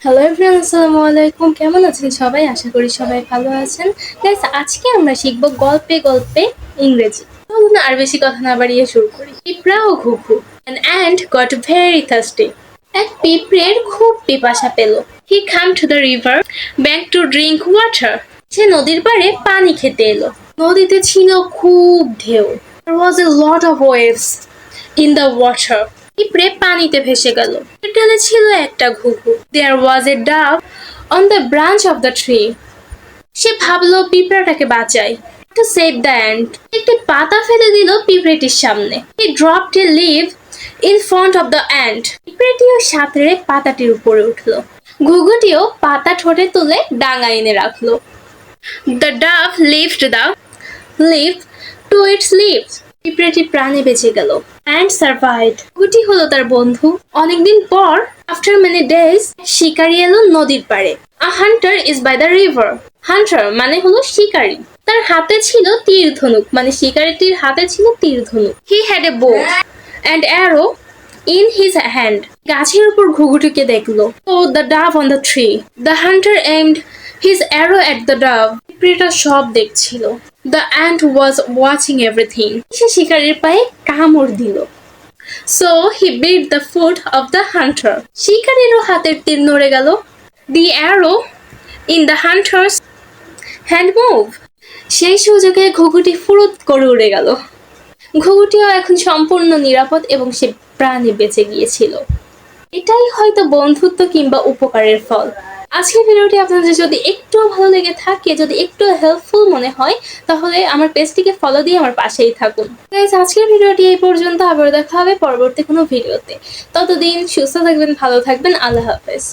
Hello everyone, আসসালামু আলাইকুম। কেমন আছেন সবাই? আশা করি সবাই ভালো আছেন। গাইস, আজকে আমরা শিখব গল্পে গল্পে ইংরেজি। চলুন আর বেশি কথা না বাড়িয়ে শুরু করি। পিঁপড়া ও ঘুঘু। An ant got very thirsty. এক পিঁপড়ের খুব পিপাসা পেল। He came to the river bank to drink water. সে নদীর পাড়ে পানি খেতে এলো। নদীতে ছিল খুব ঢেউ। There was a lot of waves in the water. পিঁপড়ে পানিতে ভেসে গেল। ডালে ছিল একটা ঘুঘু। There was a dove on the branch of the tree. সে ভাবলো পিঁপড়াটাকে বাঁচাই। To save the ant. একটি পাতা ফেলে দিল পিঁপড়েটির সামনে। He dropped a leaf in front of the ant. পিঁপড়েটিও সাঁতরে পাতাটির উপরে উঠলো। ঘুঘুটিও পাতা ঠোঁটে তুলে ডাঙায় এনে রাখলো। The dove lifted the leaf to its lips. পিঁপড়েটি প্রাণে বেঁচে গেল। And survived. ঘুঘুটি হলো তার বন্ধু। অনেকদিন পর, after many days, শিকারী এলো নদীর পাড়ে। A hunter is by the river. Hunter মানে হলো শিকারী। তার হাতে ছিল তীর ধনুক, মানে শিকারীটির হাতে ছিল তীর ধনুক। He had a bow and arrow in his hand. গাছের উপর ঘুঘুটিকে দেখলো। Oh, the dove on the tree. The hunter aimed his arrow at the dove. পিঁপড়েটা সব দেখছিল। The ant was watching everything. সে শিকারীর পায়ে কামড় দিল। So he bit the foot of the hunter. শিকারীরও হাতের তীর নড়ে গেল। The arrow in the hunter's hand moved. সেই সুযোগে ঘুঘুটি ফুরুত করে উড়ে গেল। ঘুঘুটিও এখন সম্পূর্ণ নিরাপদ এবং সে প্রাণে বেঁচে গিয়েছিল। এটাই হয়তো বন্ধুত্ব কিংবা উপকারের ফল। আজকের ভিডিওটি আপনাদের যদি একটু ভালো লেগে থাকে, যদি একটু হেল্পফুল মনে হয়, তাহলে আমার পেজটিকে ফলো দিয়ে আমার পাশেই থাকুন। গাইস, আজকের ভিডিওটি এই পর্যন্ত। আবার দেখা হবে পরবর্তী কোনো ভিডিওতে। ততদিন সুস্থ থাকবেন, ভালো থাকবেন। আল্লাহ হাফেজ।